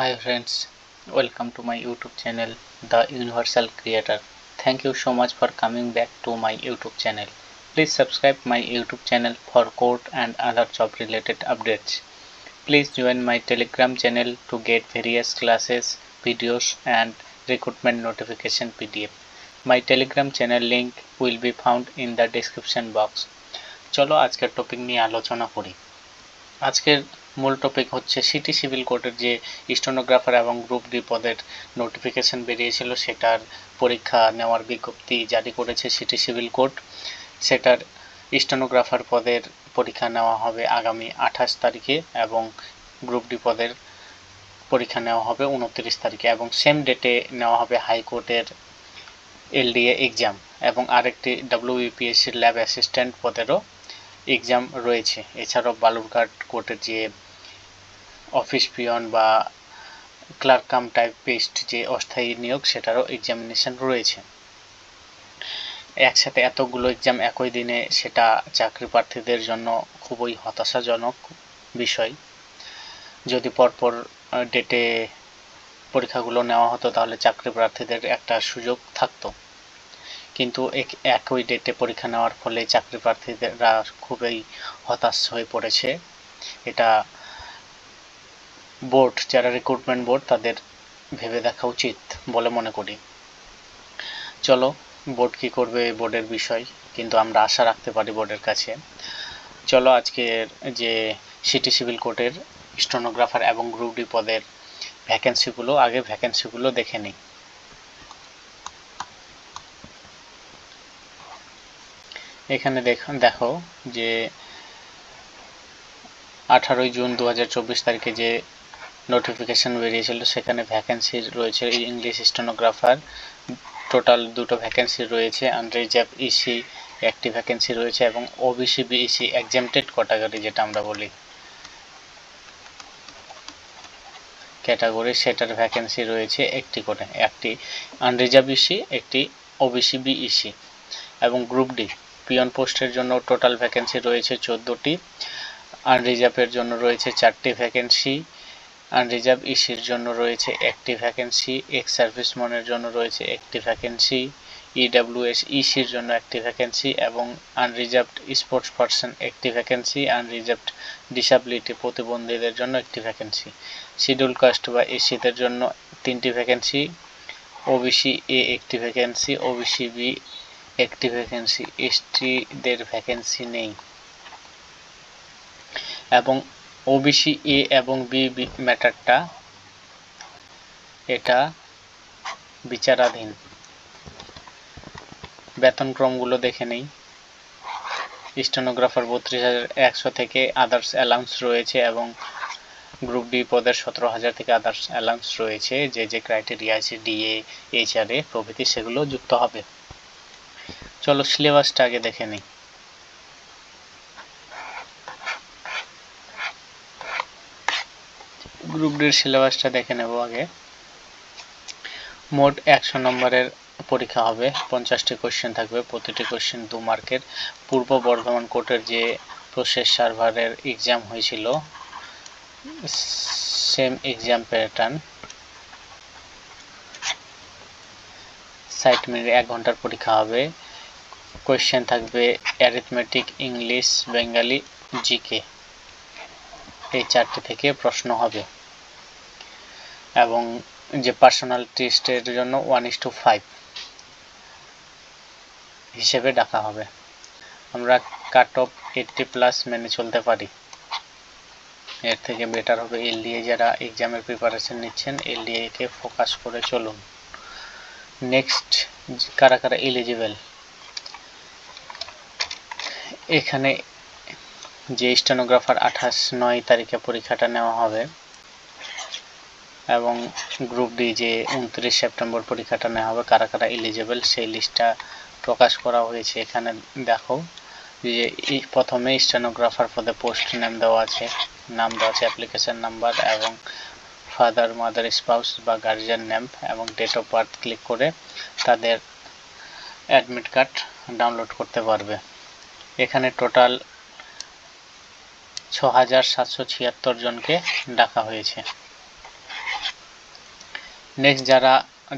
Hi friends, welcome to my YouTube channel, The Universal Creator. Thank you so much for coming back to my YouTube channel. Please subscribe my YouTube channel for code and other job related updates. Please join my Telegram channel to get various classes, videos and recruitment notification PDF. My Telegram channel link will be found in the description box. চলো আজকের topic নিয়ে আলোচনা করি। আজকের মূল topic হচ্ছে city civil কোডের যে স্টেনোগ্রাফার এবং গ্রুপ ডি পদের নোটিফিকেশন বেরিয়েছিল সেটার পরীক্ষা নেওয়ার বিজ্ঞপ্তি জারি করেছে সিটি সিভিল কোড। সেটার স্টেনোগ্রাফার পদের পরীক্ষা নেওয়া হবে আগামী 28 তারিখে এবং গ্রুপ ডি পদের পরীক্ষা নেওয়া হবে 29 তারিখে এবং সেম ডেটে নেওয়া হবে হাইকোর্টের এলডিএ এক্সাম এবং আরেকটি ডব্লিউবিপিএসসির ল্যাব অ্যাসিস্ট্যান্ট পদেরও এক্সাম রয়েছে। এছাড়াও বালুরঘাট কোর্টের যে অফিস পিয়ন বা ক্লার্ক কাম টাইপিস্ট যে অস্থায়ী নিয়োগ সেটারও এক্সামিনেশন রয়েছে। একসাথে এতগুলো এক্সাম একই দিনে সেটা চাকরি প্রার্থীদের জন্য খুবই হতাশাজনক বিষয়। যদি পরপর ডেটে পরীক্ষাগুলো নেওয়া হতো তাহলে চাকরি প্রার্থীদের একটা সুযোগ থাকতো, কিন্তু একই ডেটে পরীক্ষা নেওয়ার ফলে চাকরি প্রার্থীরা খুবই হতাশ হয়ে পড়েছে। এটা বোর্ড, যারা রিক্রুটমেন্ট বোর্ড, তাদের ভেবে দেখা উচিত বলে মনে করি। চলো বোর্ড কি করবে বোর্ডের বিষয়, কিন্তু আমরা আশা রাখতে পারি বোর্ডের কাছে। চলো আজকের যে সিটি সিভিল কোর্টের স্টেনোগ্রাফার এবং গ্রুপ ডি পদের ভ্যাকেন্সিগুলো দেখে নিই। এখানে দেখো যে 18 জুন 2024 তারিখে যে নোটিফিকেশন বেরিয়েছিল সেখানে ভ্যাকেন্সি রয়েছে ইংলিশ স্টেনোগ্রাফার, টোটাল দুটো ভ্যাকেন্সি রয়েছে। আনরিজার্ভ ইসি একটি ভ্যাকেন্সি রয়েছে এবং ওবিসি বিইসি এক্সামটেড ক্যাটাগরি যেটা আমরা বলি ক্যাটাগরি, সেটার ভ্যাকেন্সি রয়েছে একটি করে, একটি আনরিজার্ভ ইসি, একটি ওবিসি বিইসি। এবং গ্রুপ ডি পিয়ন পোস্টের জন্য টোটাল ভ্যাকেন্সি রয়েছে 14টি, আনরিজার্ভের জন্য রয়েছে 4টি ভ্যাকেন্সি, আনরিজার্ভ ইসির জন্য রয়েছে একটি ভ্যাকেন্সি, এক্স সার্ভিসম্যানের জন্য রয়েছে একটি ভ্যাকেন্সি, ইডব্লিউএস ইসির জন্য একটি ভ্যাকেন্সি এবং আনরিজার্ভড স্পোর্টস পারসন একটি ভ্যাকেন্সি, আনরিজার্ভড ডিসেবিলিটি প্রতিবন্ধীদের জন্য একটি ভ্যাকেন্সি, শিডিউল কাস্ট বা এসসিদের জন্য 3টি ভ্যাকেন্সি, ওবিসি এ একটি ভ্যাকেন্সি, ওবিসি বি একটি ভ্যাকেন্সি, এসটিদের ভ্যাকেন্সি নেই। এবং ওবিসি এ এবং বি ম্যাটারটা এটা বিচারাধীন। বেতনক্রমগুলো দেখে নেই। স্টেনোগ্রাফার 32,100 থেকে আদার্স অ্যালাউন্স রয়েছে এবং গ্রুপ ডি পদের 17,000 থেকে আদার্স অ্যালাউন্স রয়েছে। যে ক্রাইটেরিয়া আছে ডিএ এইচআরএ প্রভৃতি সেগুলো যুক্ত হবে। চলো সিলেবাসটা আগে দেখে নিই। গ্রুপ ডির সিলেবাসটা দেখে নেব আগে। মোট 100 নম্বরের পরীক্ষা হবে, 50টি কোশ্চেন থাকবে, প্রতিটি কোশ্চেন 2 মার্কের। পূর্ব বর্ধমান কোর্টের যে প্রসেস সার্ভারের এক্সাম হয়েছিল সেম এক্সাম প্যাটার্ন, 60 মিনিট 1 ঘন্টার পরীক্ষা হবে। কোশ্চেন থাকবে অ্যারিথমেটিক, ইংলিশ, বেঙ্গলি, জিকে, এই 4টি থেকে প্রশ্ন হবে এবং যে পার্সোনাল টেস্টের জন্য 1:5 হিসেবে ডাকা হবে। আমরা কাট অফ 80+ মেনে চলতে পারি, এর থেকে বেটার হবে এলডিএ যারা এক্সামের প্রিপারেশন নিচ্ছেন এলডিএ কে ফোকাস করে চলুন। নেক্সট, কারা কারা এলিজিবল। এখানে যে স্টেনোগ্রাফার 28-9 তারিখে পরীক্ষাটা নেওয়া হবে এবং গ্রুপ ডি যে 29 সেপ্টেম্বর পরীক্ষাটা নেওয়া হবে, কারা কারা এলিজিবল সেই লিস্টটা প্রকাশ করা হয়েছে। এখানে দেখো যে প্রথমে স্টেনোগ্রাফার পদে পোস্ট নেম দেওয়া আছে, অ্যাপ্লিকেশন নাম্বার এবং ফাদার, মাদার, স্পাউস বা গার্জিয়ান নেম এবং ডেট অফ বার্থ ক্লিক করে তাদের অ্যাডমিট কার্ড ডাউনলোড করতে পারবে। এখানে টোটাল 6,776 জনকে ডাকা হয়েছে। নেক্সট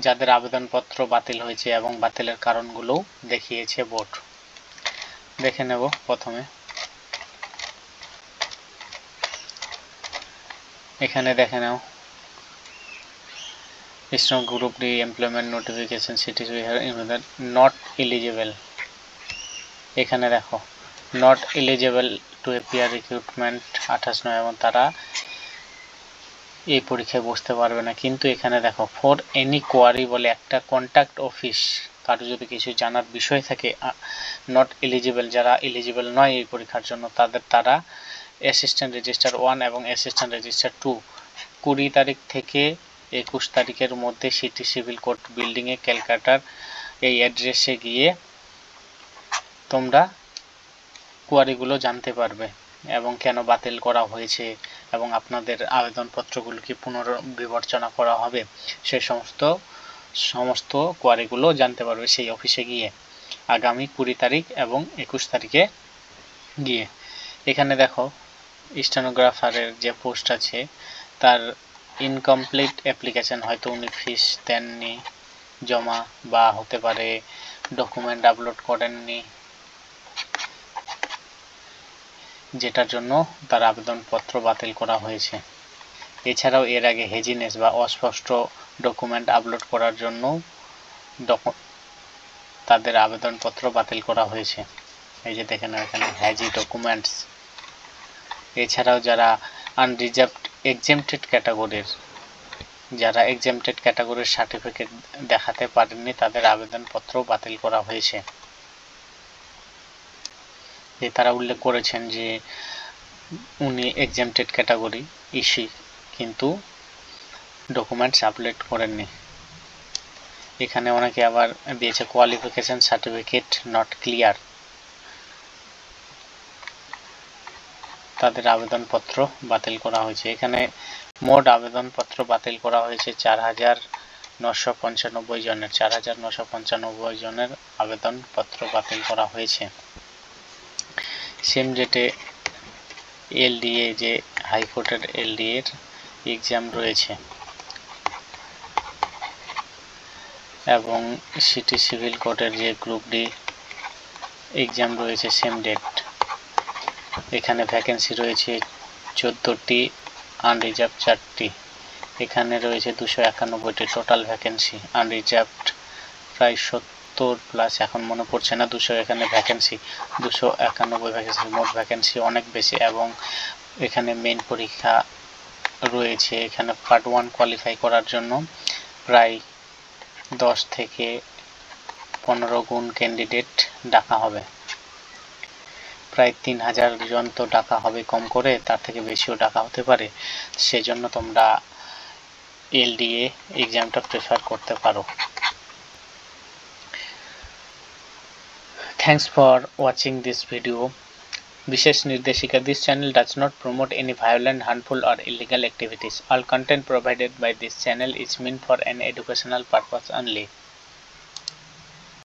যাদের আবেদনপত্র বাতিল হয়েছে এবং বাতিলের কারণগুলো দেখিয়েছে বোর্ড, দেখে নেব। প্রথমে এখানে দেখে নাও strong group D employment notification cities not eligible. এখানে দেখো not eligible to appear recruitment 28/9 এবং তারা এই পরীক্ষায় বসতে পারবে না। কিন্তু এখানে দেখো ফর এনি কোয়ারি বলে একটা কন্ট্যাক্ট অফিস, কারো যদি কিছু জানার বিষয় থাকে, নট এলিজিবল যারা এলিজিবল নয় এই পরীক্ষার জন্য তারা অ্যাসিস্ট্যান্ট রেজিস্ট্রার 1 এবং অ্যাসিস্ট্যান্ট রেজিস্ট্রার 2 20 তারিখ থেকে 21 তারিখের মধ্যে সিটি সিভিল কোর্ট বিল্ডিংয়ে ক্যালকাটার এই অ্যাড্রেসে গিয়ে তোমরা কোয়ারিগুলো জানতে পারবে এবং কেন বাতিল করা হয়েছে এবং আপনাদের আবেদনপত্রগুলো কি পুনর্বিবেচনা করা হবে, সেই সমস্ত কোয়ারিগুলো জানতে পারবে সেই অফিসে গিয়ে আগামী 20 তারিখ এবং 21 তারিখে গিয়ে। এখানে দেখো স্টেনোগ্রাফারের যে পোস্ট আছে তার ইনকমপ্লিট অ্যাপ্লিকেশন, হয়তো উনি ফিস দেননি জমা, বা হতে পারে ডকুমেন্ট আপলোড করেননি, যেটার জন্য তার আবেদনপত্র বাতিল করা হয়েছে। এছাড়াও এর আগে হেজিনেস বা অস্পষ্ট ডকুমেন্ট আপলোড করার জন্য তাদের আবেদনপত্র বাতিল করা হয়েছে। এই যে দেখেন এখানে হ্যাজি ডকুমেন্টস। এছাড়াও যারা আনরিজার্ভড এক্সেম্পটেড ক্যাটাগরির সার্টিফিকেট দেখাতে পারেননি তাদের আবেদনপত্র বাতিল করা হয়েছে। তারা উল্লেখ করেছেন যে উনি এক্সেম্পটেড ক্যাটাগরি ইস্যু কিন্তু ডকুমেন্টস আপলোড করেননি। এখানে অনেকে আবার দিয়েছে কোয়ালিফিকেশন সার্টিফিকেট নট ক্লিয়ার, তাদের আবেদনপত্র বাতিল করা হয়েছে। এখানে মোট আবেদনপত্র বাতিল করা হয়েছে 4,995 জনের। 4,995 জনের আবেদনপত্র বাতিল করা হয়েছে। সেম ডেটে এলডিএ যে হাইকোর্টের এলডিএ এর এক্সাম রয়েছে এবং সিটি সিভিল কোর্টের যে গ্রুপ ডি এক্সাম রয়েছে সেম ডেট। এখানে ভ্যাকেন্সি রয়েছে 14টি, আনরিজার্ভড 4টি। এখানে রয়েছে 291টি টোটাল ভ্যাকেন্সি, আনরিজার্ভড প্রায় 70+, এখন মনে পড়ছে না। এখানে ভ্যাকেন্সি 291 ভ্যাকেন্সি, মোট ভ্যাকেন্সি অনেক বেশি। এবং এখানে মেইন পরীক্ষা রয়েছে। এখানে পার্ট 1 কোয়ালিফাই করার জন্য প্রায় 10 থেকে 15 গুণ ক্যান্ডিডেট ডাকা হবে। প্রায় 3000 জন তো ডাকা হবে কম করে, তার থেকে বেশিও ডাকা হতে পারে। সেজন্য তোমরা এলডিএ এক্সামটা প্রেফার করতে পারো। Thanks for watching this video. বিশেষ নির্দেশিকা, this channel does not promote any violent, harmful or illegal activities. All content provided by this channel is meant for an educational purpose only.